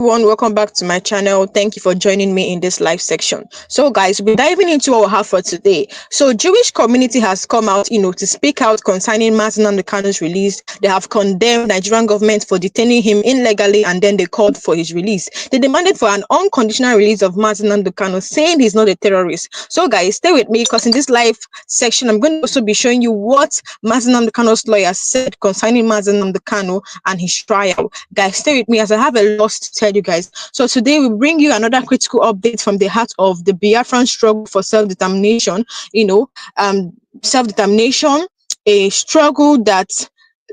Everyone, welcome back to my channel. Thank you for joining me in this live section. So guys, we're diving into what we have for today. So Jewish community has come out, to speak out concerning Mazi Nnamdi Kanu's release. They have condemned Nigerian government for detaining him illegally, and then they called for his release. They demanded for an unconditional release of Mazi Nnamdi Kanu, saying he's not a terrorist. So guys, stay with me, because in this live section, I'm going to also be showing you what Mazi Nnamdi Kanu's lawyer said concerning Mazi Nnamdi Kanu and his trial. Guys, stay with me as I have a lot to tell you guys. So today we bring you another critical update from the heart of the Biafran struggle for self-determination. Self-determination, a struggle that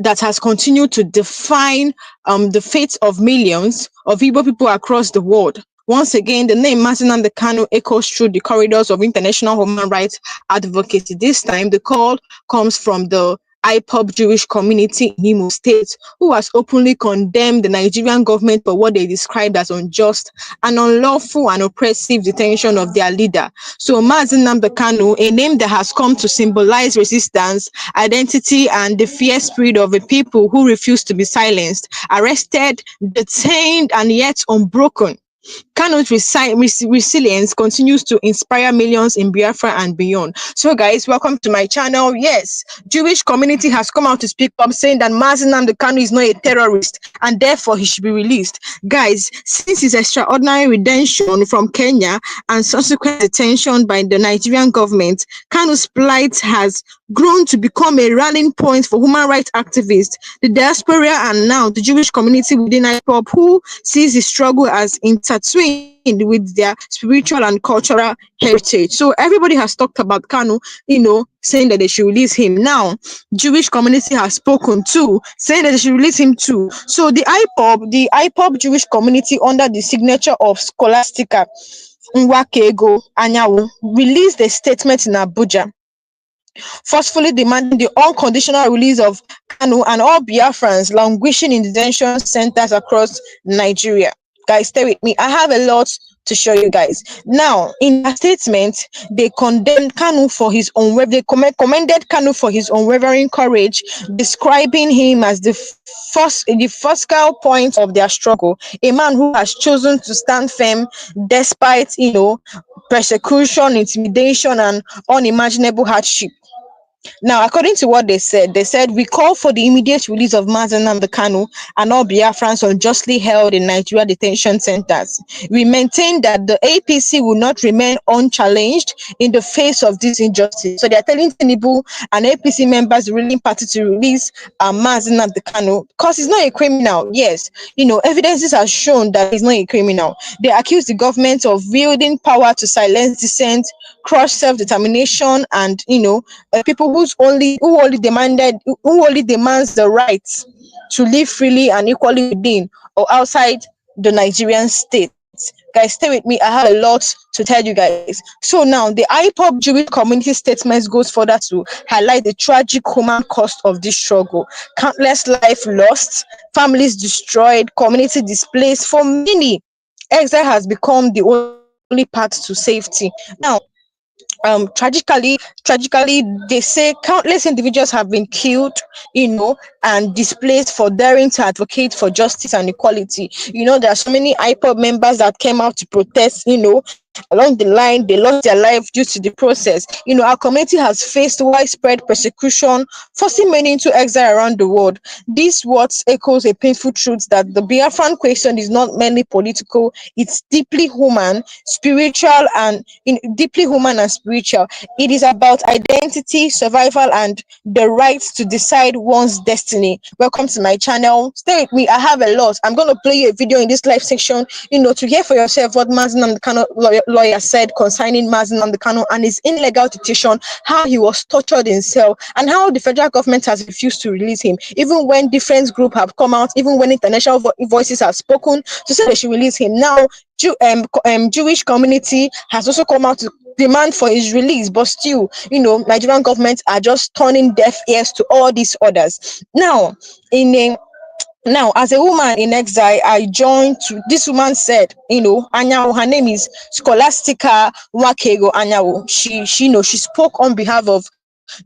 has continued to define the fate of millions of Igbo people across the world. Once again, the name Mazi Nnamdi Kanu echoes through the corridors of international human rights advocacy. This time, the call comes from the IPOB Jewish Community in Imo State, who has openly condemned the Nigerian government for what they described as unjust and unlawful and oppressive detention of their leader. So Mazi Nnamdi Kanu, a name that has come to symbolize resistance, identity, and the fierce spirit of a people who refuse to be silenced, arrested, detained, and yet unbroken. Kanu's resilience continues to inspire millions in Biafra and beyond. So guys, welcome to my channel. Yes, Jewish community has come out to speak up, saying that Mazi Nnamdi Kanu is not a terrorist and therefore he should be released. Guys, since his extraordinary redemption from Kenya and subsequent detention by the Nigerian government, Kanu's plight has grown to become a rallying point for human rights activists, the diaspora, and now the Jewish community within IPOB, who sees the struggle as intertwined with their spiritual and cultural heritage. So everybody has talked about Kanu, saying that they should release him. Now, Jewish community has spoken too, saying that they should release him too. So the IPOB Jewish community, under the signature of Scholastica Nwakego Anyawu, released a statement in Abuja, forcefully demanding the unconditional release of Kanu and all Biafrans languishing in detention centers across Nigeria. Guys, stay with me. I have a lot to show you guys. Now, in a statement, they condemned Kanu for his commended Kanu for his unwavering courage, describing him as the focal point of their struggle, a man who has chosen to stand firm despite, persecution, intimidation, and unimaginable hardship. Now, according to what they said, we call for the immediate release of Mazi Nnamdi Kanu and all Biafrans unjustly held in Nigeria detention centers. We maintain that the APC will not remain unchallenged in the face of this injustice. So they are telling Tinubu and APC members, the ruling party, to release Mazi Nnamdi Kanu because he's not a criminal. Yes, evidences have shown that he's not a criminal. They accuse the government of wielding power to silence dissent, crush self-determination, and people who only demands the right to live freely and equally within or outside the Nigerian state. Guys, stay with me. I have a lot to tell you guys. So now, the IPOB Jewish community statement goes further to highlight the tragic human cost of this struggle. Countless lives lost, families destroyed, community displaced. For many, exile has become the only path to safety. Now, tragically, they say countless individuals have been killed, and displaced for daring to advocate for justice and equality. There are so many IPOB members that came out to protest, along the line. They lost their life due to the process. Our community has faced widespread persecution, forcing many into exile around the world. This what echoes a painful truth that the Biafran question is not merely political, it's deeply human, spiritual, and deeply human and spiritual. It is about identity, survival, and the right to decide one's destiny. Welcome to my channel. Stay with me. I have a lot. I'm going to play you a video in this live section, to hear for yourself what Mazi Nnamdi Kanu lawyer said concerning Mazi Nnamdi Kanu and his illegal detention, how he was tortured in cell, and how the federal government has refused to release him, even when different groups have come out, even when international voices have spoken to say they should release him. Now, Jewish community has also come out to demand for his release, but still, Nigerian government are just turning deaf ears to all these orders. Now, Now, as a woman in exile, I joined to, this woman said, Anyawu, her name is Scholastica Nwakego Anyawu. She spoke on behalf of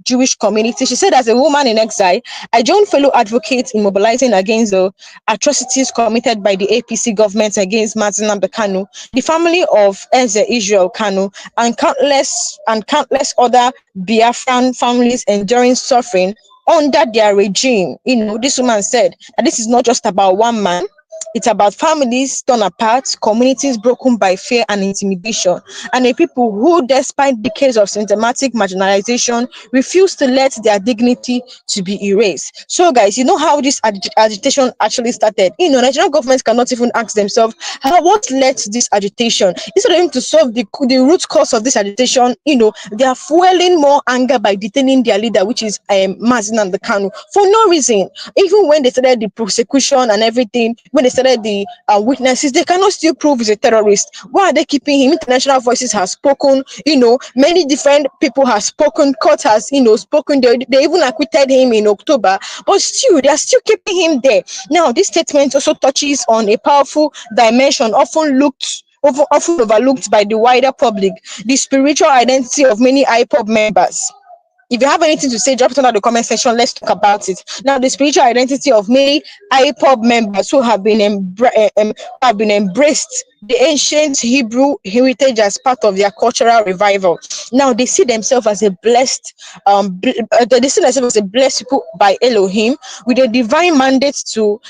Jewish Community. She said, as a woman in exile, I join fellow advocates in mobilizing against the atrocities committed by the APC government against Mazi Nnamdi Kanu, the family of Eze Israel Kanu, and countless other Biafran families enduring suffering under their regime. This woman said that this is not just about one man. It's about families torn apart, communities broken by fear and intimidation, and a people who, despite decades of systematic marginalization, refuse to let their dignity to be erased. So, guys, you know how this agitation actually started? Nigerian governments cannot even ask themselves what led to this agitation. Instead of them to solve the root cause of this agitation, they are fueling more anger by detaining their leader, which is Mazi Nnamdi Kanu, for no reason. Even when they started the prosecution and everything, when they started the witnesses, they cannot still prove he's a terrorist. Why are they keeping him? International voices have spoken, many different people have spoken, court has, spoken. They even acquitted him in October, but still, they are still keeping him there. Now, this statement also touches on a powerful dimension often overlooked by the wider public: the spiritual identity of many IPOB members. If you have anything to say, drop it under the comment section. Let's talk about it. Now, the spiritual identity of many IPOB members who have been embraced the ancient Hebrew heritage as part of their cultural revival. Now, they see themselves as a blessed, people by Elohim, with a divine mandate to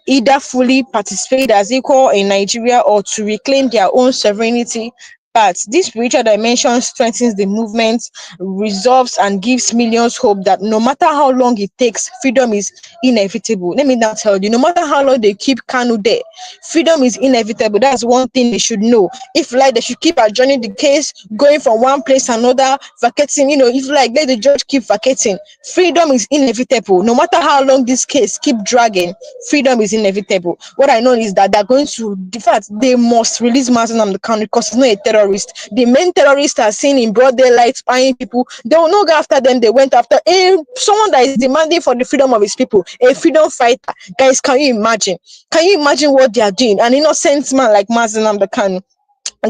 either fully participate as equal in Nigeria or to reclaim their own sovereignty. But this spiritual dimension strengthens the movement, resolves, and gives millions hope that no matter how long it takes, freedom is inevitable. Let me now tell you, no matter how long they keep Kanu there, freedom is inevitable. That's one thing they should know. If they should keep adjourning the case, going from one place to another, vacating, if let the judge keep vacating, freedom is inevitable. No matter how long this case keep dragging, freedom is inevitable. What I know is that they're going to, in fact, they must release Mazi Nnamdi Kanu because he's not a terrorist. The main terrorists are seen in broad daylight spying people. They will not go after them. They went after someone that is demanding for the freedom of his people, a freedom fighter. Guys, can you imagine? Can you imagine what they are doing? An innocent man like Mazi Nnamdi Kanu.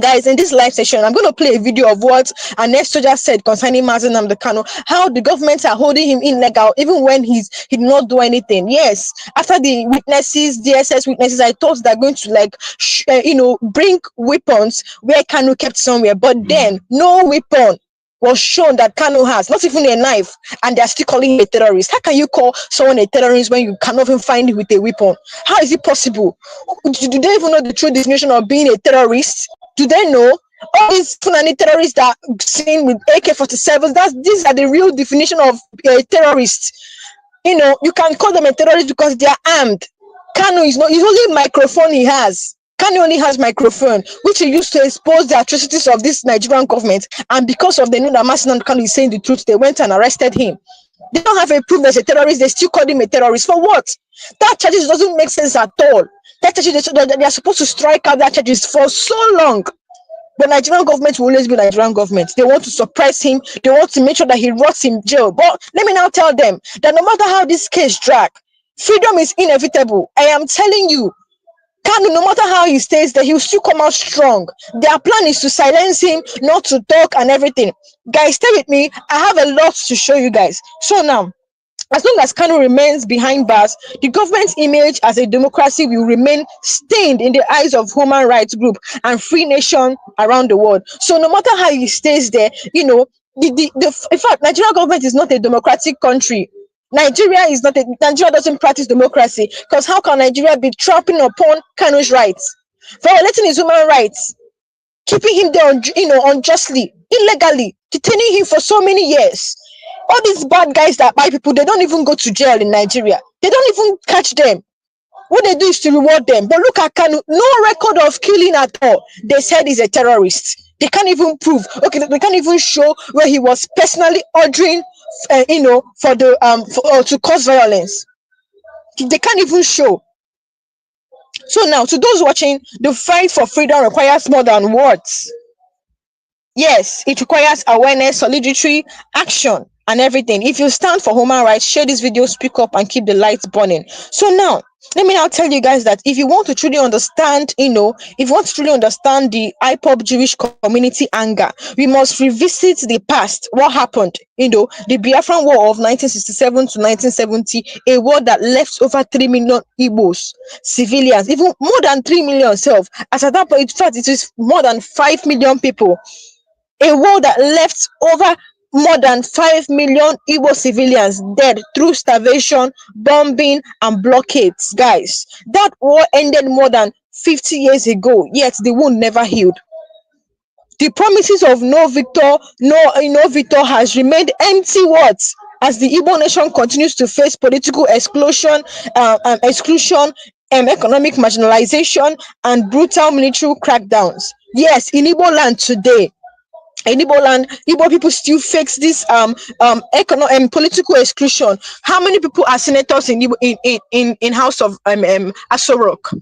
Guys, in this live session, I'm going to play a video of what an ex-soldier said concerning Mazi Nnamdi Kanu, how the government are holding him illegal even when he did not do anything. Yes, after the witnesses, DSS witnesses, I thought they're going to bring weapons where Kanu kept somewhere, but then no weapon was shown that Kanu has, not even a knife, and they're still calling him a terrorist. How can you call someone a terrorist when you cannot even find him with a weapon? How is it possible? Do they even know the true definition of being a terrorist? Do they know? All these Fulani terrorists that are seen with AK-47s, these are the real definition of a terrorist. You can call them a terrorist because they are armed. Kanu is not, it's only microphone he has. Kanu only has microphone, which he used to expose the atrocities of this Nigerian government. And because of the know that Mazi Nnamdi Kanu is saying the truth, they went and arrested him. They don't have a proof as a terrorist. They still call him a terrorist. For what? That charges doesn't make sense at all. That charges, they are supposed to strike out that charges for so long. But Nigerian government will always be Nigerian government. They want to suppress him. They want to make sure that he rots in jail. But let me now tell them that no matter how this case drag, freedom is inevitable. I am telling you, Kanu, no matter how he stays there, he'll still come out strong. Their plan is to silence him, not to talk and everything. Guys, stay with me. I have a lot to show you guys. So now, as long as Kanu remains behind bars, the government's image as a democracy will remain stained in the eyes of human rights group and free nation around the world. So no matter how he stays there, in fact, Nigerian government is not a democratic country. Nigeria doesn't practice democracy, because how can Nigeria be trampling upon Kanu's rights, violating his human rights, keeping him there, unjustly, illegally, detaining him for so many years? All these bad guys that buy people, they don't even go to jail in Nigeria. They don't even catch them. What they do is to reward them. But look at Kanu, no record of killing at all. They said he's a terrorist. They can't even prove. Okay, they can't even show where he was personally ordering, to cause violence. They can't even show. So now, to those watching, the fight for freedom requires more than words. Yes, it requires awareness, solidarity, action. and everything. If you stand for human rights, share this video, speak up, and keep the lights burning. So now, let me now tell you guys that if you want to truly understand, if you want to truly understand the IPOB Jewish community anger, we must revisit the past. What happened? The Biafran War of 1967 to 1970, a war that left over 3 million Igbos, civilians, even more than 3 million self. As at that point, in fact, it is more than 5 million people. A war that left over more than 5 million Igbo civilians dead through starvation, bombing, and blockades. Guys, that war ended more than 50 years ago, yet the wound never healed. The promises of no victor has remained empty words as the Igbo nation continues to face political exclusion, economic marginalization, and brutal military crackdowns. Yes, in Igbo land today, in Igbo land, Igbo people still face this economic and political exclusion. How many people are senators in Igbo, in House of Asorok?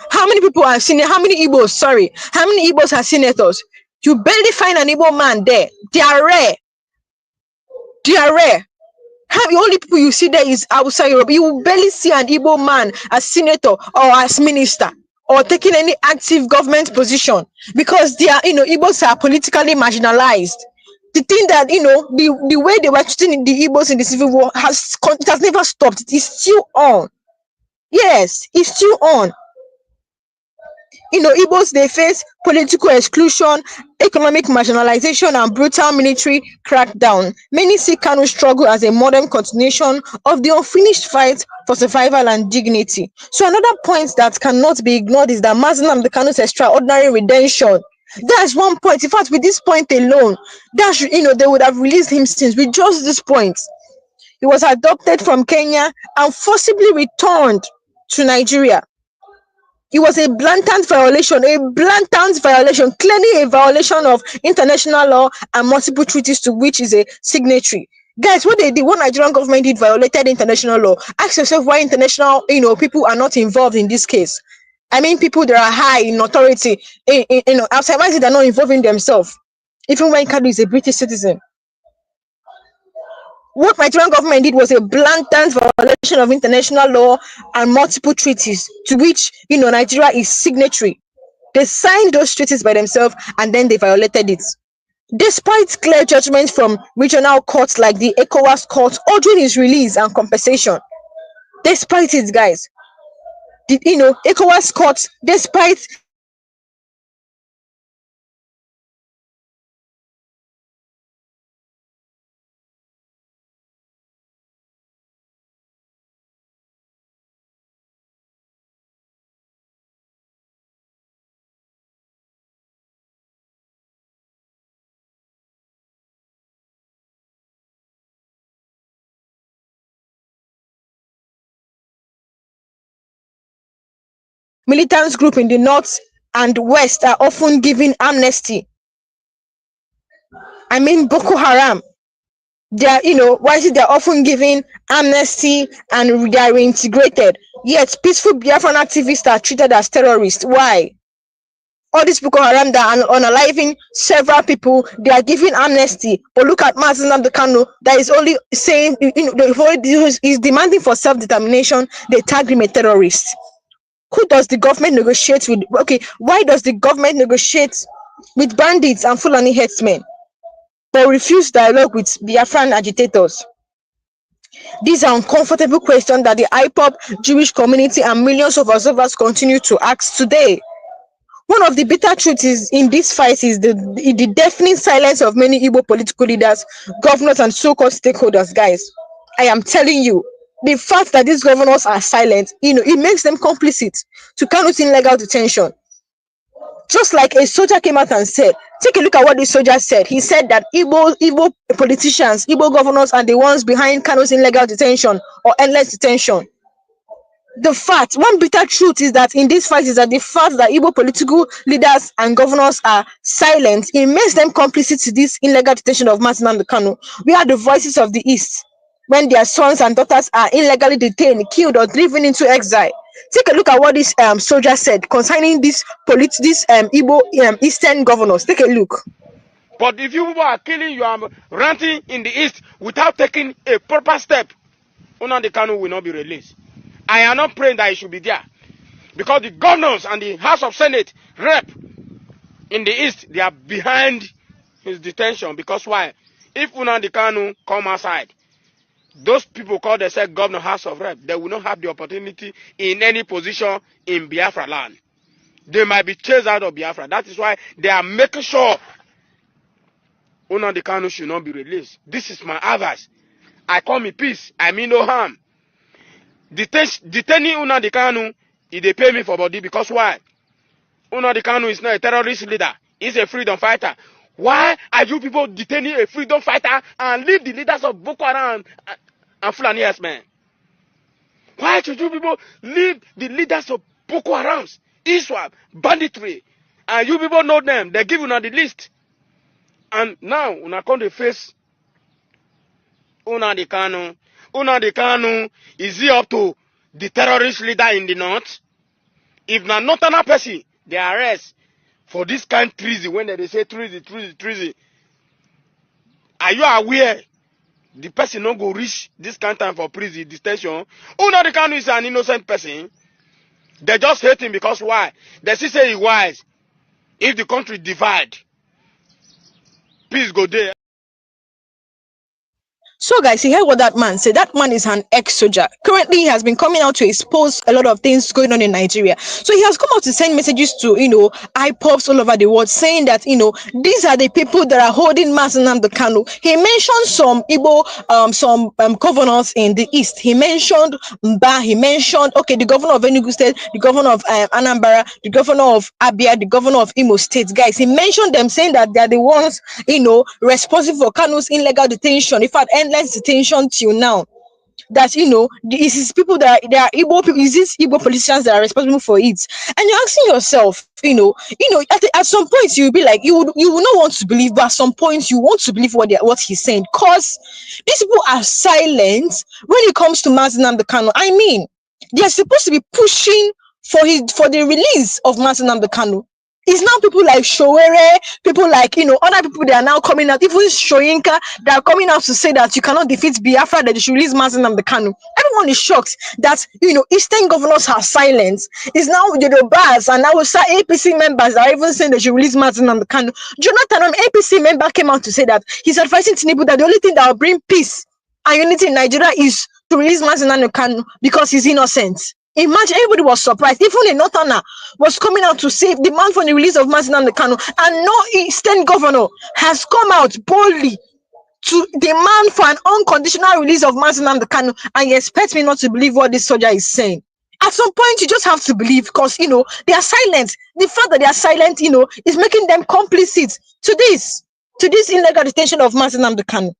How many people are senators? How many Igbos? Sorry, how many Igbos are senators? You barely find an Igbo man there. They are rare. They are rare. How the only people you see there is outside Europe. You will barely see an Igbo man as senator or as minister or taking any active government position because they are, Igbos are politically marginalized. The thing that, the way they were treating the Igbos in the civil war it has never stopped. It is still on. Yes, it's still on. Igbos, they face political exclusion, economic marginalization, and brutal military crackdown. Many see Kanu struggle as a modern continuation of the unfinished fight for survival and dignity. So another point that cannot be ignored is that Mazi Nnamdi Kanu's extraordinary redemption. That's one point. In fact, with this point alone, they would have released him since. With just this point, he was adopted from Kenya and forcibly returned to Nigeria. It was a blatant violation, clearly a violation of international law and multiple treaties to which is a signatory. Guys, what Nigerian government did violated international law. Ask yourself why international, people are not involved in this case. I mean, people that are high in authority, outside Mazi, they're not involving themselves, even when Kanu is a British citizen. What Nigerian government did was a blatant violation of international law and multiple treaties to which Nigeria is signatory. They signed those treaties by themselves and then they violated it. Despite clear judgments from regional courts like the ECOWAS court ordering his release and compensation. Despite it, guys. The ECOWAS court, despite militant group in the north and west are often given amnesty. I mean, Boko Haram, they are, they're often given amnesty and they are reintegrated. Yet peaceful Biafran activists are treated as terrorists. Why? All these Boko Haram that are unaliving several people, they are giving amnesty. But look at Mazi Nnamdi Kanu, that is only saying, is demanding for self-determination. They tag him a terrorist. Who does the government negotiate with? Okay, why does the government negotiate with bandits and Fulani herdsmen, but refuse dialogue with Biafran agitators? These are uncomfortable questions that the IPOB Jewish community and millions of observers continue to ask today. One of the bitter truths is in this fight is the deafening silence of many Igbo political leaders, governors, and so-called stakeholders. Guys, I am telling you, the fact that these governors are silent, it makes them complicit to Kanu's illegal detention. Just like a soldier came out and said, take a look at what the soldier said. He said that Igbo politicians, Igbo governors are the ones behind Kanu's illegal detention or endless detention. The fact, one bitter truth is that in this fight is that the fact that Igbo political leaders and governors are silent, it makes them complicit to this illegal detention of Mazi Nnamdi Kanu. We are the voices of the East when their sons and daughters are illegally detained, killed, or driven into exile. Take a look at what this soldier said concerning this Igbo Eastern governors. Take a look. But if you people are killing, you are ranting in the east without taking a proper step, Nnamdi Kanu will not be released. I am not praying that he should be there. Because the governors and the House of Senate rep in the east, they are behind his detention. Because why? If Nnamdi Kanu come outside, those people call themselves governor, House of Rep, they will not have the opportunity in any position in Biafra land. They might be chased out of Biafra. That is why they are making sure Nnamdi Kanu should not be released. This is my advice. I come in peace. I mean no harm. Detaining Nnamdi Kanu, they pay me for body because why? Nnamdi Kanu is not a terrorist leader. He's a freedom fighter. Why are you people detaining a freedom fighter and leave the leaders of Boko Haram and Fulani herdsmen? Why should you people leave the leaders of Boko Haram, ISWAP, banditry, and you people know them? They give you the list. And now, when I come to face Nnamdi Kanu, Nnamdi Kanu, is he up to the terrorist leader in the north? If not another person, they arrest for this kind of treason. When they say treason, are you aware the person not go reach this kind of time for prison detention? Nnamdi Kanu is an innocent person. They just hate him because why? They still say he's wise. If the country divide, peace go there. So, guys, you heard what that man said. That man is an ex-soldier. Currently, he has been coming out to expose a lot of things going on in Nigeria. So, he has come out to send messages to, IPOBs all over the world, saying that, these are the people that are holding Mazi Nnamdi Kanu. He mentioned some Igbo, governors in the east. He mentioned Mba. He mentioned, the governor of Enugu State, the governor of Anambra, the governor of Abia, the governor of Imo State. Guys, he mentioned them, saying that they are the ones, responsible for Kanu's illegal detention. In fact, endless detention till now. That this is people that they are Igbo people. Is this Igbo politicians that are responsible for it? And you're asking yourself, at some point you'll be like, you will not want to believe, but at some point you want to believe what he's saying, because these people are silent when it comes to Mazi Nnamdi Kanu. I mean, they are supposed to be pushing for the release of Mazi Nnamdi Kanu. It's now people like Showere, people like, other people, they are now coming out, even Shoyinka, they are coming out to say that you cannot defeat Biafra, that you should release Mazi Nnamdi Kanu. Everyone is shocked that, Eastern governors are silent. It's now the bars and now APC members that are even saying they should release Mazi Nnamdi Kanu. Jonathan, an APC member, came out to say that he's advising Tinubu that the only thing that will bring peace and unity in Nigeria is to release Mazi Nnamdi Kanu because he's innocent. Imagine, everybody was surprised. Even a Northerner was coming out to say demand for the release of Mazi Nnamdi Kanu, and no Eastern governor has come out boldly to demand for an unconditional release of Mazi Nnamdi Kanu, and you expect me not to believe what this soldier is saying? At some point, you just have to believe, because they are silent. The fact that they are silent, is making them complicit to this illegal detention of Mazi Nnamdi Kanu.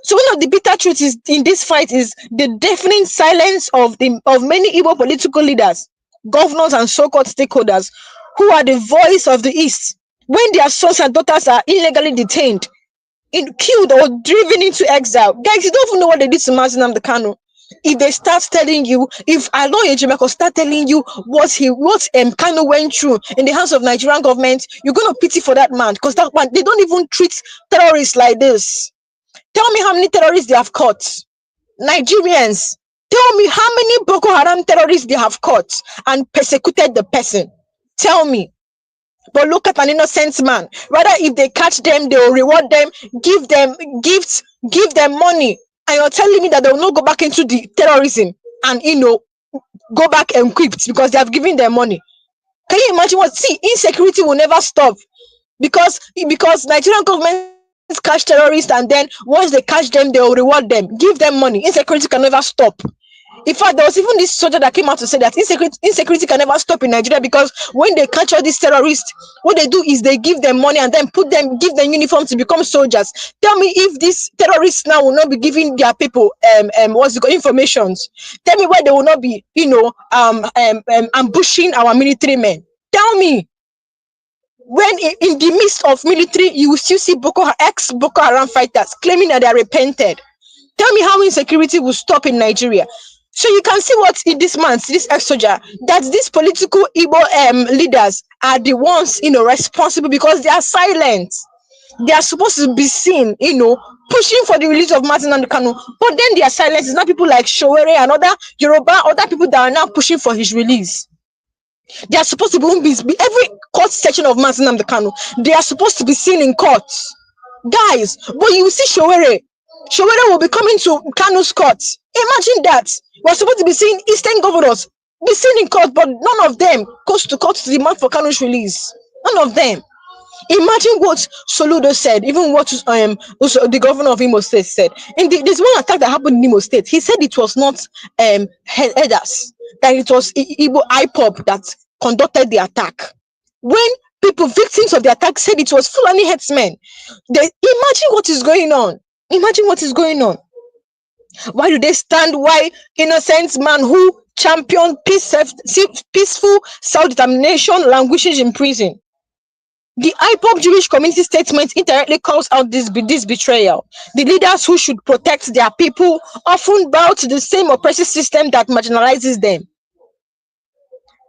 So one of the bitter truths is in this fight is the deafening silence of many Igbo political leaders, governors, and so-called stakeholders who are the voice of the East when their sons and daughters are illegally detained, killed, or driven into exile. Guys, you don't even know what they did to Mazi Nnamdi Kanu. If they start telling you, if Alo Ejimeko start telling you what Kanu went through in the hands of Nigerian government, you're gonna pity for that man, because that man, they don't even treat terrorists like this. Tell me how many terrorists they have caught. Nigerians, tell me how many Boko Haram terrorists they have caught and persecuted the person. Tell me. But look at an innocent man. Rather, if they catch them, they will reward them, give them gifts, give them money. And you're telling me that they will not go back into the terrorism and, go back equipped because they have given them money. Can you imagine what? See, insecurity will never stop because Nigerian government catch terrorists, and then once they catch them, they will reward them, give them money. Insecurity can never stop. In fact, there was even this soldier that came out to say that insecurity can never stop in Nigeria, because when they catch all these terrorists, what they do is they give them money and then give them uniform to become soldiers. Tell me, if these terrorists now will not be giving their people information, tell me why they will not be ambushing our military men. Tell me. When in the midst of military, you will still see ex-Boko Haram fighters claiming that they are repented. Tell me how insecurity will stop in Nigeria. So you can see what in this ex-soldier, that these political Igbo leaders are the ones, responsible, because they are silent. They are supposed to be seen, pushing for the release of Mazi Nnamdi Kanu, but then their silence is now people like Showere and other Yoruba, other people that are now pushing for his release. They are supposed to be every court section of Mazi Nnamdi Kanu. They are supposed to be seen in court, guys. But you see Showere will be coming to Kanu's court. Imagine that. We're supposed to be seeing Eastern governors be seen in court, but none of them goes to court to demand for Kanu's release. None of them. Imagine what Soludo said, even what also the governor of Imo State said. There's one attack that happened in Imo State. He said it was not headers, that it was Igbo IPOB that conducted the attack. When victims of the attack said it was Fulani headsmen, imagine what is going on. Imagine what is going on. Why do they stand? Why innocent man who championed peaceful self-determination languishes in prison? The IPOB Jewish Community statement indirectly calls out this betrayal. The leaders who should protect their people often bow to the same oppressive system that marginalizes them.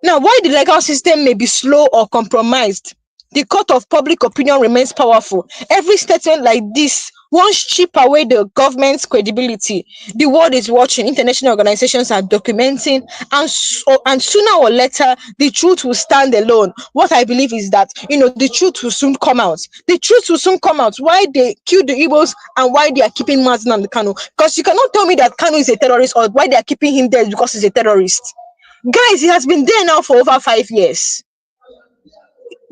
Now, while the legal system may be slow or compromised, the court of public opinion remains powerful. Every statement like this won't chip away the government's credibility. The world is watching, international organizations are documenting, and sooner or later, the truth will stand alone. What I believe is that, the truth will soon come out. The truth will soon come out. Why they killed the Igbos and why they are keeping Mazi Nnamdi Kanu. Because you cannot tell me that Kanu is a terrorist or why they are keeping him there because he's a terrorist. Guys, he has been there now for over 5 years.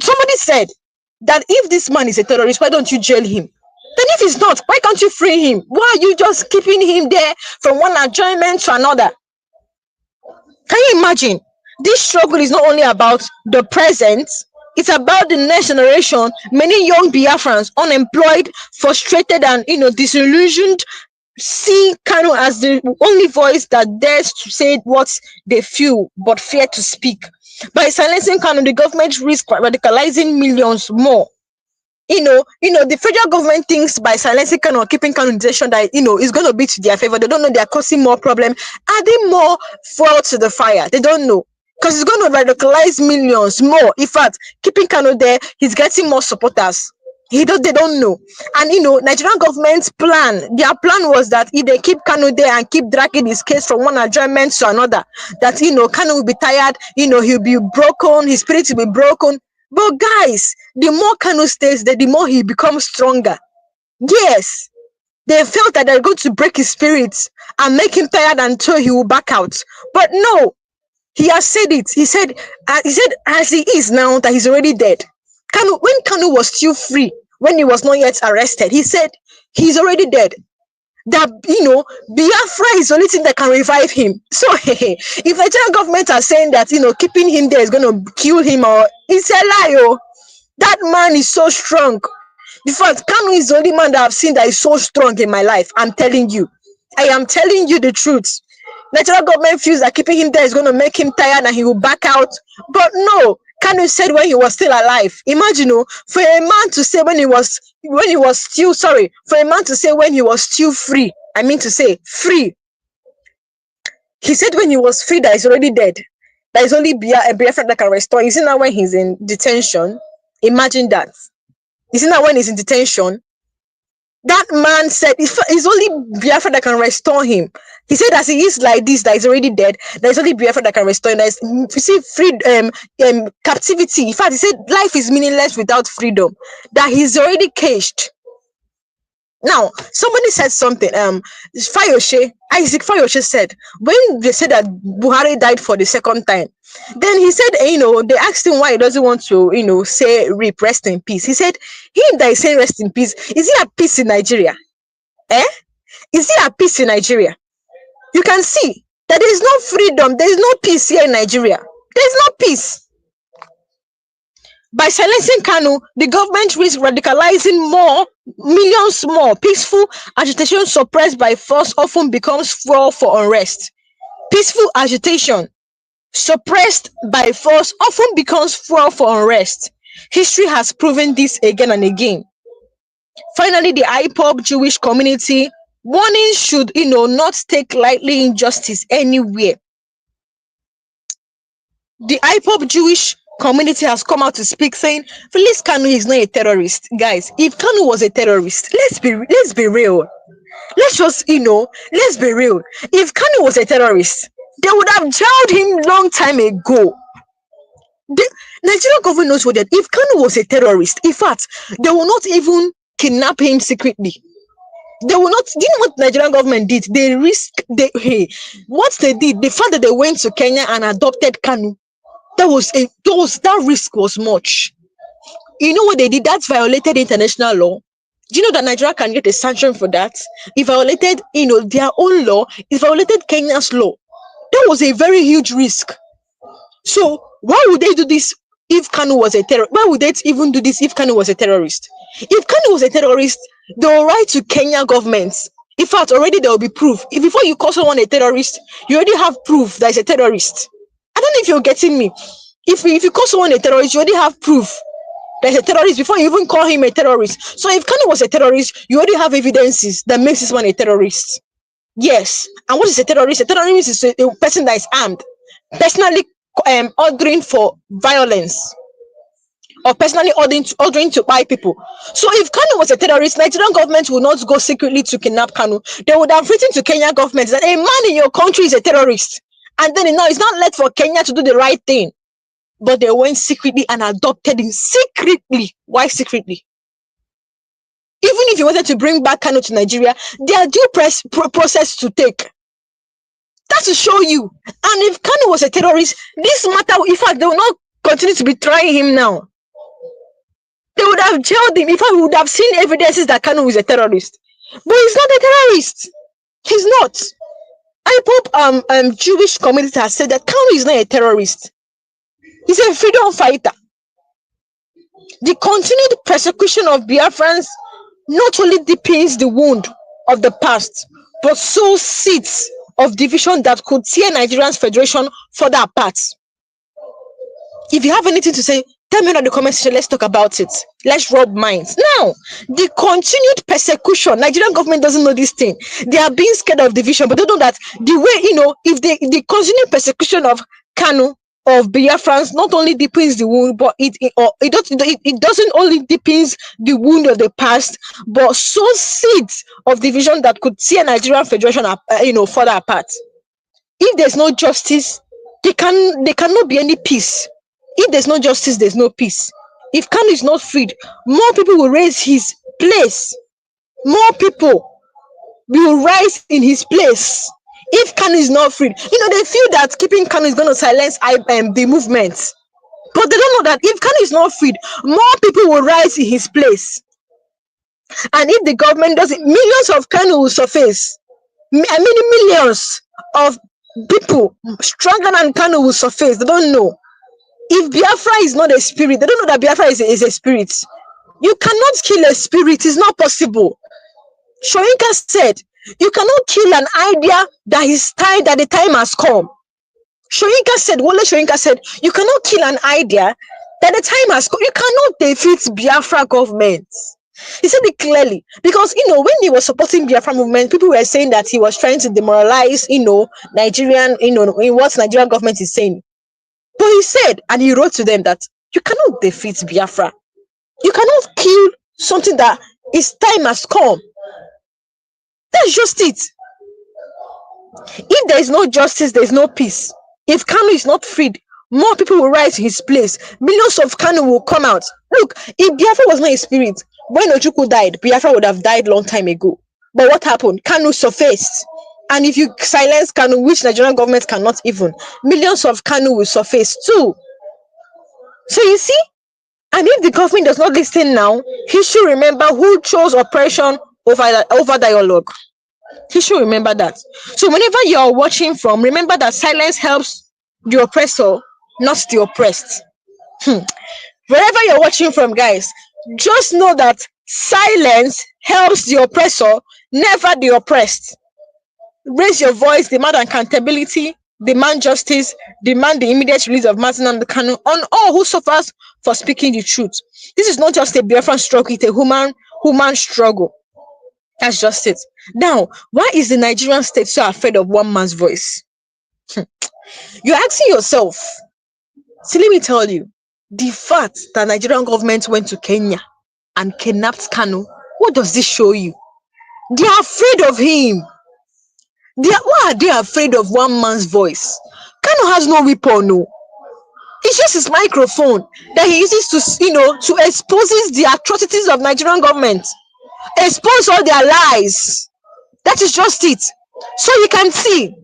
Somebody said that if this man is a terrorist, why don't you jail him? Then if he's not, why can't you free him? Why are you just keeping him there from one adjournment to another? Can you imagine? This struggle is not only about the present, it's about the next generation. Many young Biafrans, unemployed, frustrated, and disillusioned, see Kanu as the only voice that dares to say what they feel but fear to speak. By silencing Kanu, the government risks radicalizing millions more. The federal government thinks by silencing Kanu or keeping Kanu in detention that is going to be to their favor. They don't know they are causing more problem, adding more fuel to the fire. They don't know, because it's going to radicalize millions more. In fact, keeping Kanu there, he's getting more supporters. They don't know. And Nigerian government's their plan was that if they keep Kanu there and keep dragging his case from one adjournment to another, that Kanu will be tired, he'll be broken, his spirit will be broken. But guys, the more Kanu stays there, the more he becomes stronger. Yes, they felt that they're going to break his spirit and make him tired until he will back out. But no, he has said it. He said as he is now, that he's already dead. When Kanu was still free, when he was not yet arrested, he said he's already dead. That Biafra is the only thing that can revive him. So if the Nigerian government are saying that keeping him there is going to kill him, or it's a lie. That man is so strong. In fact, Kanu is the only man that I've seen that is so strong in my life. I'm telling you. I am telling you the truth. Nigerian government feels that keeping him there is going to make him tired and he will back out. But no, Kanu said when he was still alive. Imagine, for a man to say when he was still free. I mean to say free. He said when he was free that he's already dead. That is only Biafra that can restore. Isn't that when he's in detention? Imagine that. Isn't that when he's in detention? That man said it's only Biafra that can restore him. He said as he is like this, that he's already dead, there's only Biafra that can restore him. You see, captivity. In fact, he said life is meaningless without freedom. That he's already caged. Now, somebody said something. Isaac Fayoshe said, when they said that Buhari died for the second time, then he said, they asked him why he doesn't want to, say RIP, rest in peace. He said, him that is saying rest in peace, is he at peace in Nigeria? Is he at peace in Nigeria? You can see that there is no freedom, there is no peace here in Nigeria. There is no peace. By silencing Kanu, the government risks radicalizing millions more. Peaceful agitation suppressed by force often becomes fuel for unrest. Peaceful agitation suppressed by force often becomes fuel for unrest. History has proven this again and again. Finally, the IPOB Jewish community warning should, not take lightly injustice anywhere. The IPOB Jewish community has come out to speak, saying Felix Kanu is not a terrorist. Guys, if Kanu was a terrorist, let's be real. Let's just, let's be real. If Kanu was a terrorist, they would have jailed him long time ago. The Nigerian government knows what that. If Kanu was a terrorist, in fact, they will not even kidnap him secretly. They will not. Do you know what the Nigerian government did? What they did, the fact that they went to Kenya and adopted Kanu, that risk was much. You know what they did? That violated international law. Do you know that Nigeria can get a sanction for that? It violated, their own law. It violated Kenya's law. That was a very huge risk. So why would they do this if Kanu was a terrorist? Why would they even do this if Kanu was a terrorist? If Kanu was a terrorist, they will write to Kenya governments. In fact, already there will be proof. If before you call someone a terrorist, you already have proof that he's a terrorist. I don't know if you're getting me. If you call someone a terrorist, you already have proof that he's a terrorist before you even call him a terrorist. So if Kanu was a terrorist, you already have evidences that makes this one a terrorist. Yes. And what is a terrorist? A terrorist is a person that is armed, personally ordering for violence, or personally ordering to buy people. So if Kanu was a terrorist, Nigerian government will not go secretly to kidnap Kanu. They would have written to Kenya government that a man in your country is a terrorist. And then now it's not left for Kenya to do the right thing. But they went secretly and adopted him secretly. Why secretly? Even if you wanted to bring back Kanu to Nigeria, there are due process to take. That's to show you. And if Kanu was a terrorist, this matter, in fact, they will not continue to be trying him now. They would have jailed him. In fact, we would have seen evidences that Kanu is a terrorist. But he's not a terrorist. He's not. IPOB Jewish Community has said that Kanu is not a terrorist. He's a freedom fighter. The continued persecution of Biafrans not only deepens the wound of the past, but sows seeds of division that could tear Nigeria's federation further apart. If you have anything to say, tell me in the comment section. Let's talk about it. Let's rub minds. Now, the continued persecution, Nigerian government doesn't know this thing. They are being scared of division, but they know that the way, if the continued persecution of Kanu, of Biafrans, not only deepens the wound, but it doesn't only deepens the wound of the past, but sows seeds of division that could tear Nigerian federation further apart. If there's no justice, there cannot be any peace. If there's no justice, there's no peace. If Kanu is not freed, more people will raise his place. More people will rise in his place. If Kanu is not freed, they feel that keeping Kanu is going to silence the movement. But they don't know that if Kanu is not freed, more people will rise in his place. And if the government does it, millions of Kanu will surface. Millions of people stronger than Kanu will surface. They don't know. If Biafra is not a spirit, they don't know that Biafra is a spirit. You cannot kill a spirit. It's not possible. Shoyinka said, you cannot kill an idea that is tied, that the time has come. Wole Shoyinka said, you cannot kill an idea that the time has come. You cannot defeat Biafra government. He said it clearly. Because, when he was supporting Biafra movement, people were saying that he was trying to demoralize, Nigerian, in what Nigerian government is saying. But he said, and he wrote to them that you cannot defeat Biafra. You cannot kill something that its time has come. That's just it. If there is no justice, there is no peace. If Kanu is not freed, more people will rise in his place. Millions of Kanu will come out. Look, if Biafra was not a spirit, when Ojukwu died, Biafra would have died long time ago. But what happened? Kanu surfaced. And if you silence Kanu, which Nigerian government cannot even, millions of Kanu will surface too. So you see, and if the government does not listen now, he should remember who chose oppression over dialogue. He should remember that. So whenever you are watching from, remember that silence helps the oppressor, not the oppressed. Wherever you're watching from, guys, just know that silence helps the oppressor, never the oppressed. Raise your voice, demand accountability, demand justice, demand the immediate release of Mazi Nnamdi Kanu on all who suffers for speaking the truth. This is not just a Biafran struggle, it's a human struggle. That's just it. Now, why is the Nigerian state so afraid of one man's voice? You're asking yourself. So let me tell you, The fact that Nigerian government went to Kenya and kidnapped Kanu, what does this show you? They are afraid of him. Why are they afraid of one man's voice? Kanu has no weapon, no. It's just his microphone that he uses to, to exposes the atrocities of Nigerian government, expose all their lies. That is just it. So you can see.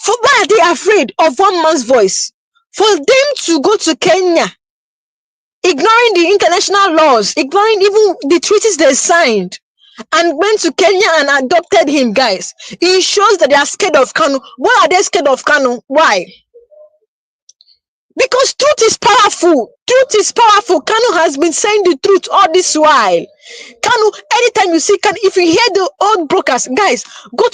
For why are they afraid of one man's voice? For them to go to Kenya, ignoring the international laws, ignoring even the treaties they signed, and went to Kenya and adopted him, guys. It shows that they are scared of Kanu. Why are they scared of Kanu? Why? Because truth is powerful. Truth is powerful. Kanu has been saying the truth all this while. Kanu, anytime you see Kanu, if you hear the old broadcast, guys, go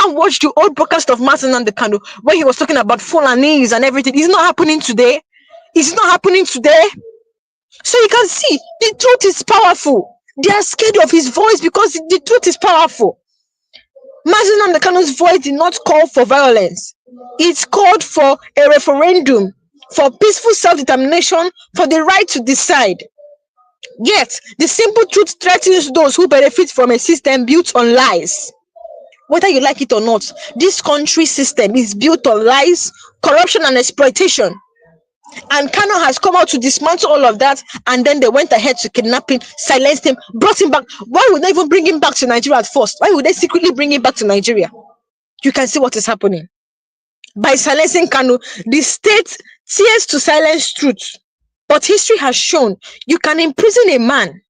and watch the old broadcast of Mazi Nnamdi Kanu where he was talking about Fulanis and everything. It's not happening today. It's not happening today. So you can see the truth is powerful. They are scared of his voice because the truth is powerful. Mazi Nnamdi Kanu's voice did not call for violence. It called for a referendum, for peaceful self-determination, for the right to decide. Yet, the simple truth threatens those who benefit from a system built on lies. Whether you like it or not, this country system is built on lies, corruption, and exploitation. And Kano has come out to dismantle all of that, and then they went ahead to kidnap him, silenced him, brought him back. Why would they even bring him back to Nigeria at first? Why would they secretly bring him back to Nigeria? You can see what is happening. By silencing Kanu, the state tears to silence truth. But history has shown you can imprison a man.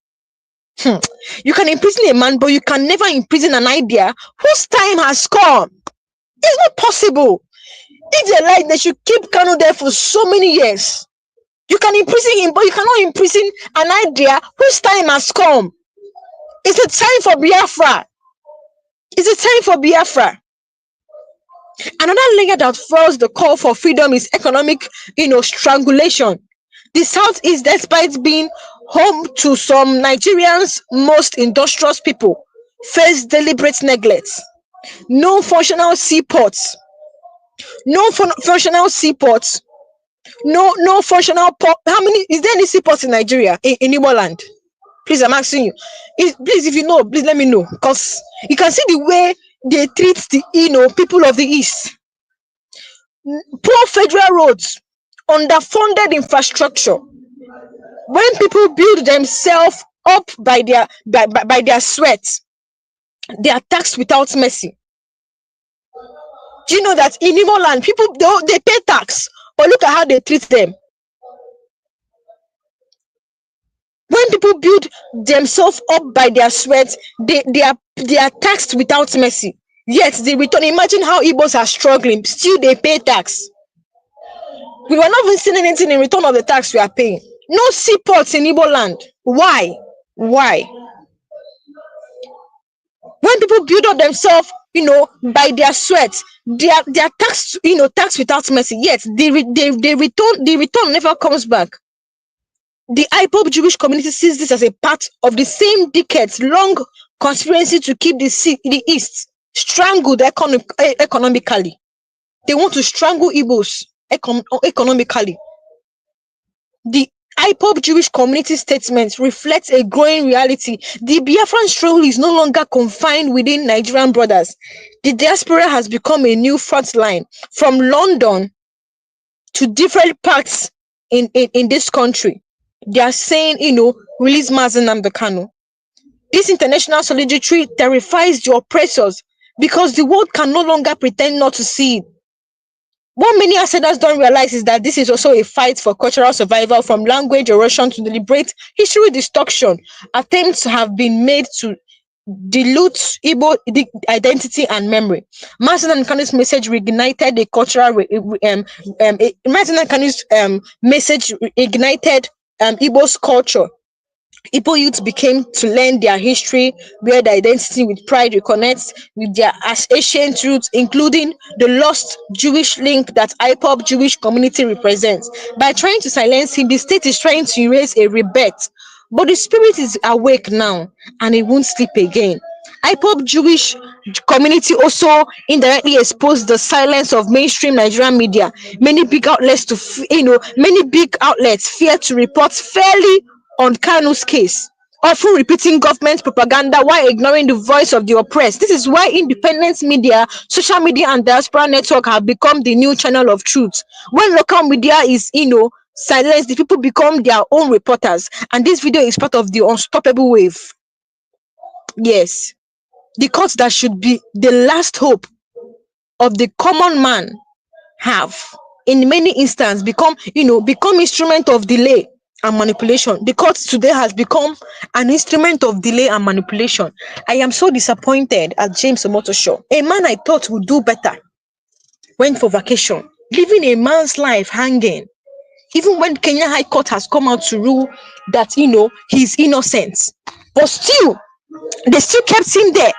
You can imprison a man, but you can never imprison an idea whose time has come. It's not possible. If they like, they should keep Kanu there for so many years. You can imprison him, but you cannot imprison an idea whose time has come. It's a time for Biafra. It's a time for Biafra. Another layer that fuels the call for freedom is economic, strangulation. The Southeast, despite being home to some Nigerians' most industrious people, face deliberate neglect. No functional seaports. No functional seaports. No functional port. How many? Is there any seaports in Nigeria, in Igbo land? Please, I'm asking you. Please, if you know, please let me know, because you can see the way they treat the people of the East. Poor federal roads, underfunded infrastructure. When people build themselves up by their sweat, they are taxed without mercy. Do you know that in Igbo land, people they pay tax, but look at how they treat them. When people build themselves up by their sweat, they are taxed without mercy. Yet the return. Imagine how Igbos are struggling. Still, they pay tax. We were not even seeing anything in return of the tax we are paying. No seaports in Igbo land. Why? Why? When people build up themselves, by their sweat, they are taxed, taxed without mercy. Yet the return never comes back. The IPOB Jewish community sees this as a part of the same decades-long conspiracy to keep the East strangled economically. They want to strangle Igbos economically. The IPOB Jewish community statement reflects a growing reality. The Biafran struggle is no longer confined within Nigerian borders. The diaspora has become a new front line from London to different parts in this country. They are saying, release Mazi Nnamdi Kanu. This international solidarity terrifies the oppressors because the world can no longer pretend not to see it. What many outsiders don't realize is that this is also a fight for cultural survival, from language erosion to deliberate history destruction. Attempts have been made to dilute Igbo identity and memory. Mazi Nnamdi Kanu's message reignited the cultural Mazi Nnamdi Kanu's message ignited Igbo's culture. Igbo youth became to learn their history, wear their identity with pride, reconnect with their ancient roots, including the lost Jewish link that IPOB Jewish community represents. By trying to silence him, the state is trying to erase a rebirth. But the spirit is awake now, and it won't sleep again. IPOB Jewish Community also indirectly exposed the silence of mainstream Nigerian media. Many big outlets many big outlets fear to report fairly on Kanu's case, often repeating government propaganda while ignoring the voice of the oppressed. This is why independent media, social media, and diaspora network have become the new channel of truth. When local media is, silenced, the people become their own reporters. And this video is part of the unstoppable wave. Yes, the court that should be the last hope of the common man have, in many instances, become instrument of delay and manipulation. The court today has become an instrument of delay and manipulation. I am so disappointed at James Omotosho, a man I thought would do better, went for vacation, leaving a man's life hanging. Even when Kenya High Court has come out to rule that he's innocent, but still they still kept him there.